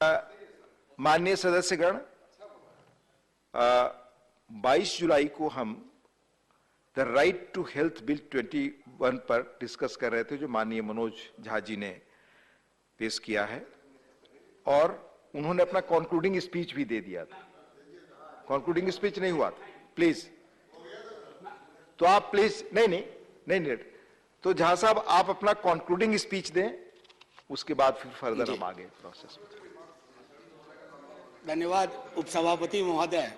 माननीय सदस्यगण, 22 जुलाई को हम the right to health bill 21 पर डिस्कस कर रहे थे, जो माननीय मनोज झा जी ने पेश किया है, और उन्होंने अपना कंक्लूडिंग स्पीच भी दे दिया था। कंक्लूडिंग स्पीच नहीं हुआ था, प्लीज। तो आप प्लीज नहीं, तो झा साहब आप अपना कंक्लूडिंग स्पीच दें, उसके बाद फिर फर्दर हम आगे प्रोसेस में। धन्यवाद उपसभापति महोदय।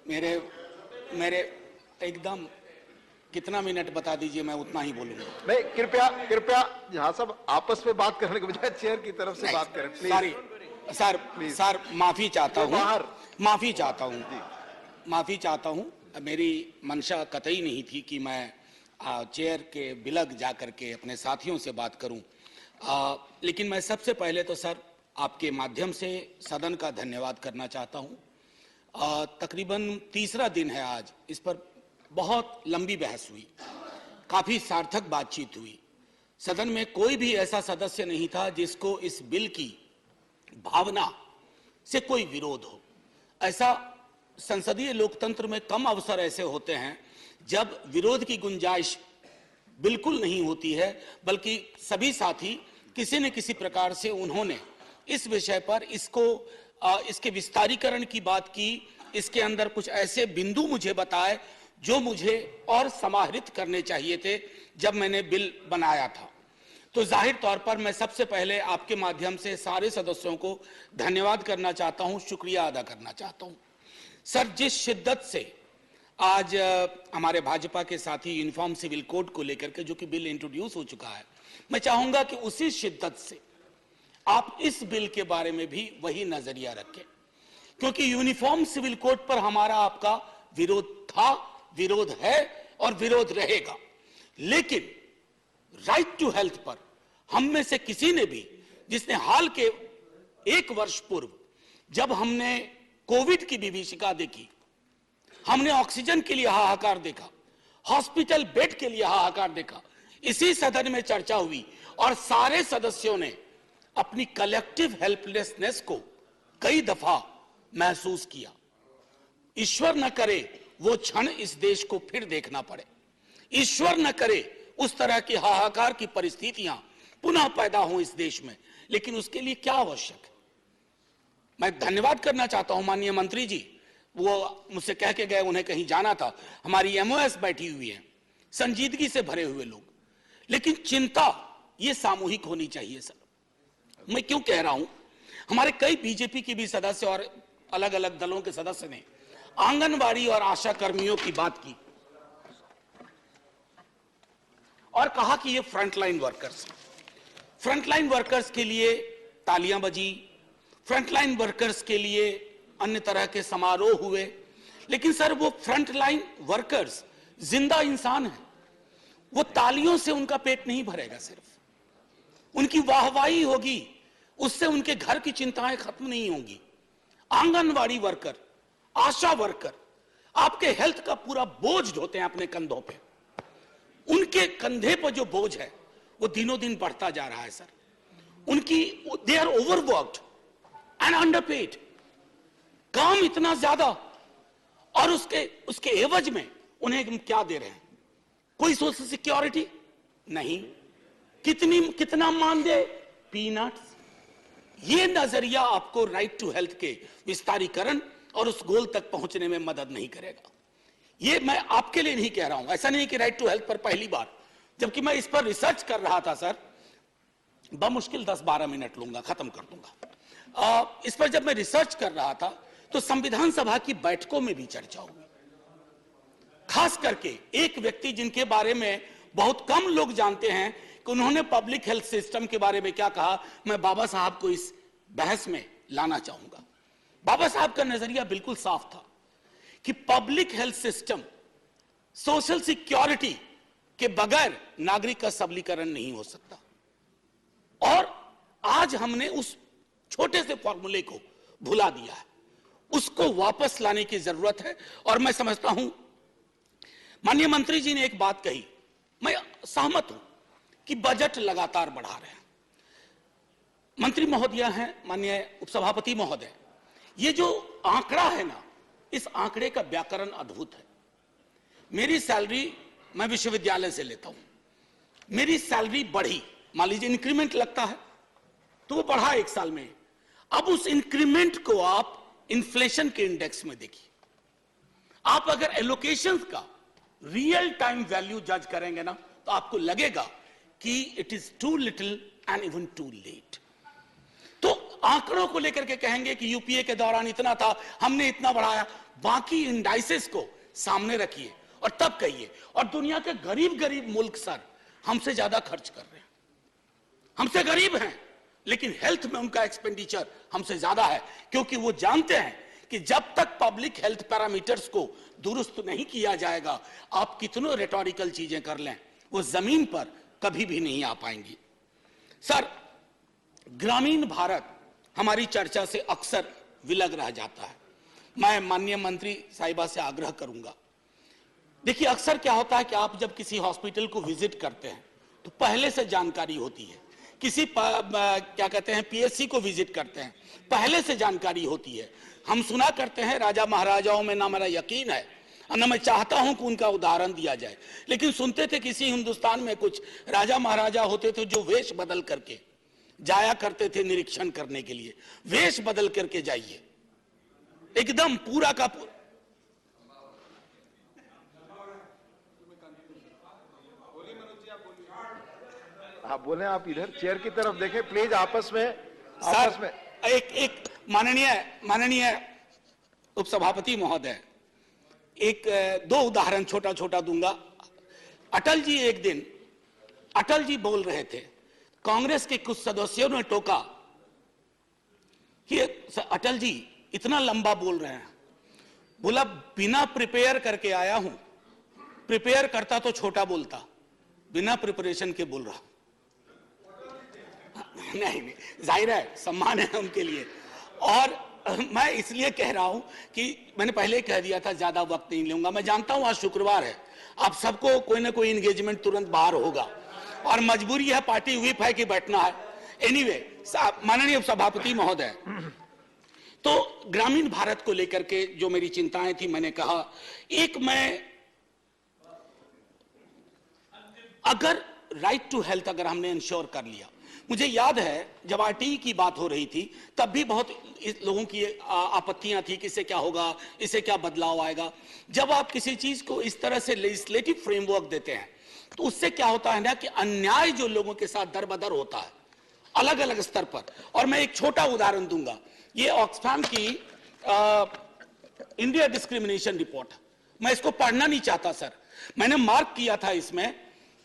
मेरे एकदम कितना मिनट बता दीजिए, मैं उतना ही बोलूंगा। नहीं, कृपया झा साहब आपस में बात करने के बजाय चेयर की तरफ से बात करें, प्लीज। सर माफी चाहता हूं। मेरी मंशा कतई नहीं थी कि मैं चेयर के बिलग जाकर के अपने साथियों से बात करूं, लेकिन मैं सबसे पहले तो सर आपके माध्यम से सदन का धन्यवाद करना चाहता हूं। तकरीबन तीसरा दिन है आज, इस पर बहुत लंबी बहस हुई, काफी सार्थक बातचीत हुई। सदन में कोई भी ऐसा सदस्य नहीं था जिसको इस बिल की भावना से कोई विरोध हो। ऐसा संसदीय लोकतंत्र में कम अवसर ऐसे होते हैं जब विरोध की गुंजाइश बिल्कुल नहीं होती है, बल्कि सभी साथी किसी न किसी प्रकार से उन्होंने इस विषय पर इसके विस्तारीकरण की बात की, इसके अंदर कुछ ऐसे बिंदु मुझे बताए जो मुझे और समाहरित करने चाहिए थे जब मैंने बिल बनाया था। तो जाहिर तौर पर मैं सबसे पहले आपके माध्यम से सारे सदस्यों को धन्यवाद करना चाहता हूं, शुक्रिया अदा करना चाहता हूं। सर, जिस शिद्दत से आज हमारे भाजपा के साथी यूनिफॉर्म सिविल कोड को लेकर के, जो कि बिल इंट्रोड्यूस हो चुका है, मैं चाहूंगा कि उसी शिद्दत से आप इस बिल के बारे में भी वही नजरिया रखें, क्योंकि यूनिफॉर्म सिविल कोड पर हमारा आपका विरोध था, विरोध है और विरोध रहेगा। लेकिन राइट टू हेल्थ पर हम में से किसी ने भी, जिसने हाल के 1 वर्ष पूर्व जब हमने कोविड की विभीषिका देखी, हमने ऑक्सीजन के लिए हाहाकार देखा, हॉस्पिटल बेड के लिए हाहाकार देखा, इसी सदन में चर्चा हुई और सारे सदस्यों ने अपनी कलेक्टिव हेल्पलेसनेस को कई दफा महसूस किया। ईश्वर न करे वो क्षण इस देश को फिर देखना पड़े, ईश्वर न करे उस तरह की हाहाकार की परिस्थितियां पुनः पैदा हों इस देश में। लेकिन उसके लिए क्या आवश्यक है? मैं धन्यवाद करना चाहता हूं माननीय मंत्री जी, वो मुझसे कह के गए उन्हें कहीं जाना था। हमारी एमओएस बैठी हुई है, संजीदगी से भरे हुए लोग, लेकिन चिंता ये सामूहिक होनी चाहिए। सर, मैं क्यों कह रहा हूं, हमारे कई बीजेपी के भी सदस्य और अलग अलग दलों के सदस्य ने आंगनबाड़ी और आशा कर्मियों की बात की और कहा कि ये फ्रंटलाइन वर्कर्स के लिए तालियां बजी, फ्रंटलाइन वर्कर्स के लिए अन्य तरह के समारोह हुए। लेकिन सर, वो फ्रंटलाइन वर्कर्स जिंदा इंसान हैं, वो तालियों से उनका पेट नहीं भरेगा, सिर्फ उनकी वाहवाही होगी, उससे उनके घर की चिंताएं खत्म नहीं होंगी। आंगनवाड़ी वर्कर, आशा वर्कर आपके हेल्थ का पूरा बोझ ढोते हैं अपने कंधों पे। उनके कंधे पर जो बोझ है वो दिनों दिन बढ़ता जा रहा है। Sir, they are overworked and underpaid, काम इतना ज्यादा, और उसके एवज में उन्हें हम क्या दे रहे हैं? कोई सोशल सिक्योरिटी नहीं, कितना मानदेय? पीनट्स। ये नजरिया आपको राइट टू हेल्थ के विस्तारीकरण और उस गोल तक पहुंचने में मदद नहीं करेगा। ये मैं आपके लिए नहीं कह रहा हूं, ऐसा नहीं कि राइट टू हेल्थ पर पहली बार, जबकि मैं इस पर रिसर्च कर रहा था सर, बमुश्किल 10-12 मिनट लूंगा, खत्म कर दूंगा। इस पर जब मैं रिसर्च कर रहा था तो संविधान सभा की बैठकों में भी चर्चा हुई, खास करके एक व्यक्ति जिनके बारे में बहुत कम लोग जानते हैं कि उन्होंने पब्लिक हेल्थ सिस्टम के बारे में क्या कहा। मैं बाबा साहब को इस बहस में लाना चाहूंगा। बाबा साहब का नजरिया बिल्कुल साफ था कि public health system, social security के बगैर नागरिक का सबलीकरण नहीं हो सकता। और आज हमने उस छोटे से फॉर्मूले को भुला दिया है, उसको वापस लाने की जरूरत है। और मैं समझता हूं माननीय मंत्री जी ने एक बात कही, मैं सहमत हूं कि बजट लगातार बढ़ा रहे हैं। मंत्री महोदय हैं, माननीय उपसभापति महोदय, ये जो आंकड़ा है ना, इस आंकड़े का व्याकरण अद्भुत है। मेरी सैलरी, मैं विश्वविद्यालय से लेता हूं, मेरी सैलरी बढ़ी, मान लीजिए इंक्रीमेंट लगता है तो वो बढ़ा एक साल में। अब उस इंक्रीमेंट को आप इन्फ्लेशन के इंडेक्स में देखिए। आप अगर एलोकेशन का रियल टाइम वैल्यू जज करेंगे ना, तो आपको लगेगा कि it is too little and even too late. तो आंकड़ों को लेकर के कहेंगे कि यूपीए के दौरान इतना था, हमने इतना बढ़ाया, बाकी इंडाइसेस को सामने रखिए और तब कहिए। और दुनिया के गरीब गरीब मुल्क सर हमसे ज्यादा खर्च कर रहे हैं, हमसे गरीब हैं, लेकिन हेल्थ में उनका एक्सपेंडिचर हमसे ज्यादा है, क्योंकि वो जानते हैं कि जब तक पब्लिक हेल्थ पैरामीटर्स को दुरुस्त नहीं किया जाएगा, आप कितनों रेटोरिकल चीजें कर लें, वो जमीन पर कभी भी नहीं आ पाएंगी। सर, ग्रामीण भारत हमारी चर्चा से अक्सर विलग रह जाता है। मैं माननीय मंत्री साहिबा से आग्रह करूंगा, देखिए अक्सर क्या होता है कि आप जब किसी हॉस्पिटल को विजिट करते हैं तो पहले से जानकारी होती है, किसी क्या कहते हैं पीएससी को विजिट करते हैं, पहले से जानकारी होती है। हम सुना करते हैं राजा महाराजाओं में, ना मेरा यकीन है और ना मैं चाहता हूं कि उनका उदाहरण दिया जाए, लेकिन सुनते थे किसी हिंदुस्तान में कुछ राजा महाराजा होते थे जो वेश बदल करके जाया करते थे निरीक्षण करने के लिए। वेश बदल करके जाइए, एकदम पूरा का पूरा। आप बोले, आप इधर चेयर की तरफ देखें प्लीज, आपस में एक माननीय उपसभापति महोदय, दो उदाहरण छोटा छोटा दूंगा। अटल जी, एक दिन अटल जी बोल रहे थे, कांग्रेस के कुछ सदस्यों ने टोका कि अटल जी इतना लंबा बोल रहे हैं। बोला, बिना प्रिपेयर करके आया हूं, प्रिपेयर करता तो छोटा बोलता, बिना प्रिपरेशन के बोल रहा। नहीं, जाहिर है सम्मान है उनके लिए। और मैं इसलिए कह रहा हूं कि मैंने पहले कह दिया था ज्यादा वक्त नहीं लूंगा। मैं जानता हूं आज शुक्रवार है, आप सबको कोई ना कोई एंगेजमेंट तुरंत बाहर होगा और मजबूरी है, पार्टी व्हिप है कि बैठना है। एनीवे, माननीय सभापति महोदय, तो ग्रामीण भारत को लेकर के जो मेरी चिंताएं थी, मैंने कहा, एक मैं अगर राइट टू हेल्थ अगर हमने इंश्योर कर लिया, मुझे याद है जब आरटीई की बात हो रही थी तब भी बहुत लोगों की आपत्तियां थी कि इससे क्या होगा, इससे क्या बदलाव आएगा। जब आप किसी चीज को इस तरह से लेजिस्लेटिव फ्रेमवर्क देते हैं तो उससे क्या होता है ना कि अन्याय जो लोगों के साथ दर बदर होता है अलग अलग स्तर पर। और मैं एक छोटा उदाहरण दूंगा, ये ऑक्सफैम की इंडिया डिस्क्रिमिनेशन रिपोर्ट, मैं इसको पढ़ना नहीं चाहता सर, मैंने मार्क किया था इसमें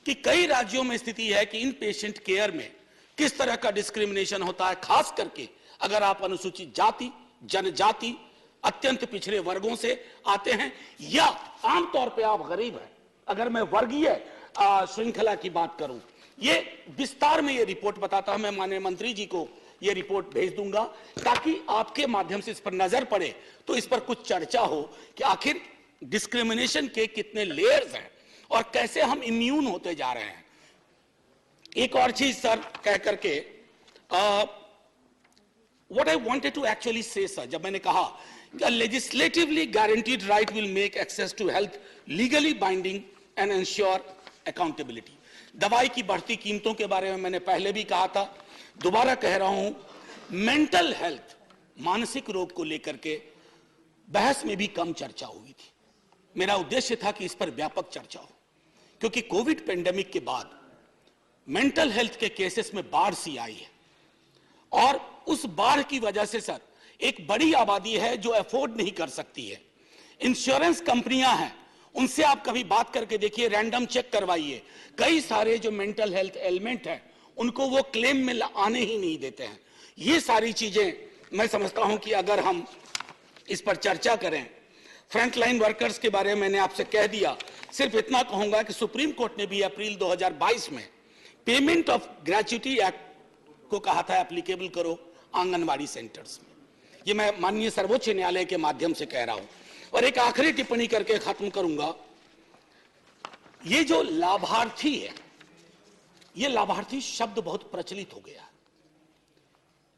कि कई राज्यों में स्थिति है कि इन पेशेंट केयर में किस तरह का डिस्क्रिमिनेशन होता है, खास करके अगर आप अनुसूचित जाति, जनजाति, अत्यंत पिछड़े वर्गों से आते हैं या आमतौर पे आप गरीब हैं। अगर मैं वर्गीय श्रृंखला की बात करूं, ये विस्तार में ये रिपोर्ट बताता है। मैं माननीय मंत्री जी को ये रिपोर्ट भेज दूंगा ताकि आपके माध्यम से इस पर नजर पड़े तो इस पर कुछ चर्चा हो कि आखिर डिस्क्रिमिनेशन के कितने लेयर्स हैं और कैसे हम इम्यून होते जा रहे हैं। एक और चीज सर कह करके, what I wanted to actually say sir, जब मैंने कहा कि legislatively guaranteed right will make access to health legally binding and ensure accountability. दवाई की बढ़ती कीमतों के बारे में मैंने पहले भी कहा था, दोबारा कह रहा हूं, मेंटल हेल्थ, मानसिक रोग को लेकर के बहस में भी कम चर्चा हुई थी। मेरा उद्देश्य था कि इस पर व्यापक चर्चा हो, क्योंकि कोविड पेंडेमिक के बाद मेंटल हेल्थ के केसेस में बाढ़ सी आई है और उस बाढ़ की वजह से सर एक बड़ी आबादी है जो अफोर्ड नहीं कर सकती है। इंश्योरेंस कंपनियां हैं, उनसे आप कभी बात करके देखिए, रैंडम चेक करवाइए, कई सारे जो मेंटल हेल्थ एलिमेंट हैं उनको वो क्लेम में आने ही नहीं देते हैं। ये सारी चीजें मैं समझता हूं कि अगर हम इस पर चर्चा करें। फ्रंटलाइन वर्कर्स के बारे में मैंने आपसे कह दिया, सिर्फ इतना कहूंगा कि सुप्रीम कोर्ट ने भी अप्रैल 2022 में पेमेंट ऑफ ग्रेच्युटी एक्ट को कहा था एप्लीकेबल करो आंगनवाड़ी सेंटर्स में। ये मैं माननीय सर्वोच्च न्यायालय के माध्यम से कह रहा हूं। और एक आखिरी टिप्पणी करके खत्म करूंगा, ये जो लाभार्थी है, ये लाभार्थी शब्द बहुत प्रचलित हो गया।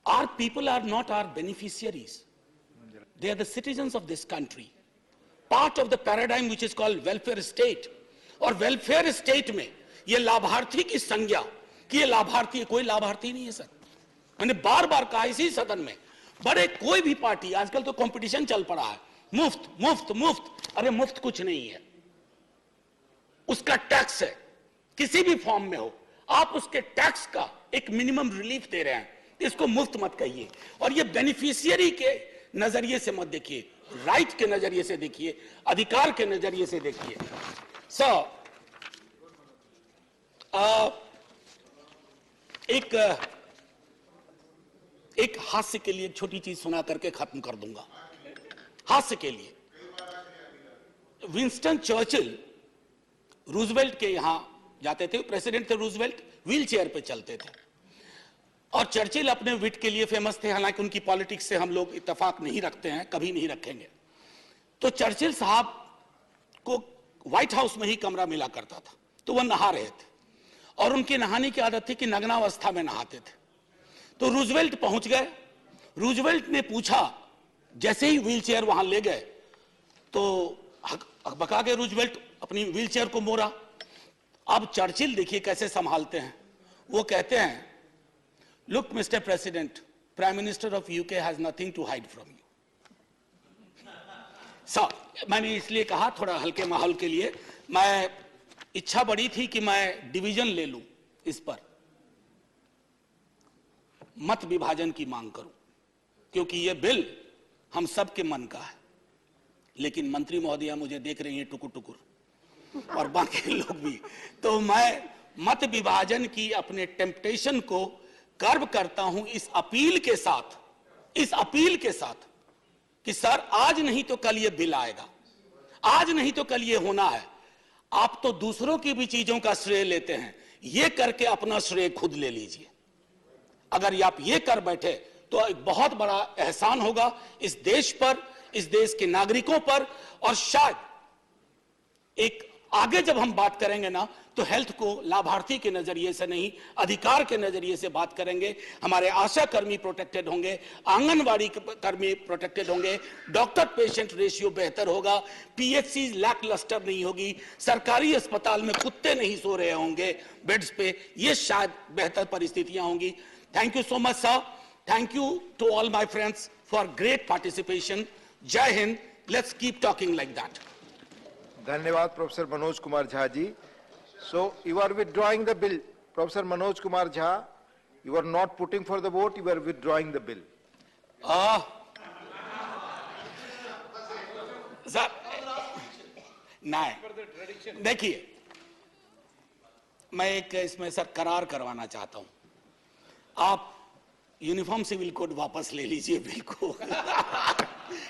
Our people are not our beneficiaries. They are the citizens of this country. Part of the paradigm which is called welfare state. और वेलफेयर स्टेट में ये लाभार्थी की संज्ञा कि ये लाभार्थी, कोई लाभार्थी नहीं है सर। मैंने बार बार कहा इसी सदन में, बड़े कोई भी पार्टी, आजकल तो कंपटीशन चल पड़ा है, मुफ्त मुफ्त मुफ्त। अरे मुफ्त कुछ नहीं है, उसका टैक्स है, किसी भी फॉर्म में हो, आप उसके टैक्स का एक मिनिमम रिलीफ दे रहे हैं, इसको मुफ्त मत कहिए। और ये बेनिफिशियरी के नजरिए से मत देखिए, राइट के नजरिए से देखिए, अधिकार के नजरिए से देखिए। सो एक हास्य के लिए छोटी चीज सुना करके खत्म कर दूंगा। हास्य के लिए, विंस्टन चर्चिल रूजवेल्ट के यहां जाते थे, प्रेसिडेंट थे रूजवेल्ट, व्हील चेयर पे चलते थे। और चर्चिल अपने विट के लिए फेमस थे, हालांकि उनकी पॉलिटिक्स से हम लोग इत्तेफाक नहीं रखते हैं, कभी नहीं रखेंगे। तो चर्चिल साहब को व्हाइट हाउस में ही कमरा मिला करता था, तो वह नहा रहे थे और उनकी नहाने की आदत थी कि नग्नावस्था में नहाते थे। तो रूजवेल्ट पहुंच गए, रूजवेल्ट ने पूछा, जैसे ही व्हील चेयर वहां ले गए तो हकबका के रूजवेल्ट अपनी व्हील चेयर को मोड़ा। अब चर्चिल देखिए कैसे संभालते हैं, वो कहते हैं, look mister president, prime minister of UK has nothing to hide from you. मैंने इसलिए कहा थोड़ा हल्के माहौल के लिए, मैं इच्छा बड़ी थी कि मैं डिवीजन ले लूं, इस पर मत विभाजन की मांग करूं, क्योंकि यह बिल हम सबके मन का है। लेकिन मंत्री महोदया मुझे देख रही हैं टुकुर टुकुर, और बाकी लोग भी, तो मैं मत विभाजन की अपने टेम्पटेशन को कर्ब करता हूं इस अपील के साथ कि सर आज नहीं तो कल ये बिल आएगा, आज नहीं तो कल ये होना है। आप तो दूसरों की भी चीजों का श्रेय लेते हैं, ये करके अपना श्रेय खुद ले लीजिए। अगर आप ये कर बैठे तो एक बहुत बड़ा एहसान होगा इस देश पर, इस देश के नागरिकों पर। और शायद एक आगे जब हम बात करेंगे ना, तो हेल्थ को लाभार्थी के नजरिए से नहीं, अधिकार के नजरिए से बात करेंगे। हमारे आशा कर्मी प्रोटेक्टेड होंगे, आंगनवाड़ी कर्मी प्रोटेक्टेड होंगे, डॉक्टर पेशेंट रेशियो बेहतर होगा, पीएचसी लैक लस्टर नहीं होगी, सरकारी अस्पताल में कुत्ते नहीं सो रहे होंगे बेड्स पे, ये शायद बेहतर परिस्थितियां होंगी। Thank you so much sir, thank you to all my friends for great participation. जय Hind, let's keep talking like that. धन्यवाद professor Manoj Kumar Jha ji. So you are withdrawing the bill, Professor Manoj Kumar Jha. You are not putting for the vote. You are withdrawing the bill. Sir नहीं, देखिए मैं एक इसमें sir करार करवाना चाहता हूं। आप यूनिफॉर्म सिविल कोड वापस ले लीजिए बिल को।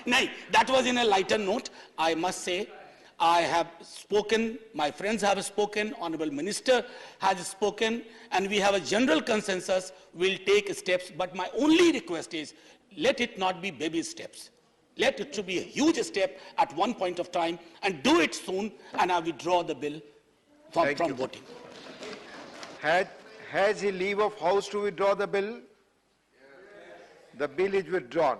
नहीं, that was in a lighter note. I must say, I have spoken, my friends have spoken, Honorable Minister has spoken, and we have a general consensus. We'll take steps, but my only request is, let it not be baby steps. Let it to be a huge step at one point of time, and do it soon, and I withdraw the bill from voting. Has he leave of house to withdraw the bill? The bill is withdrawn.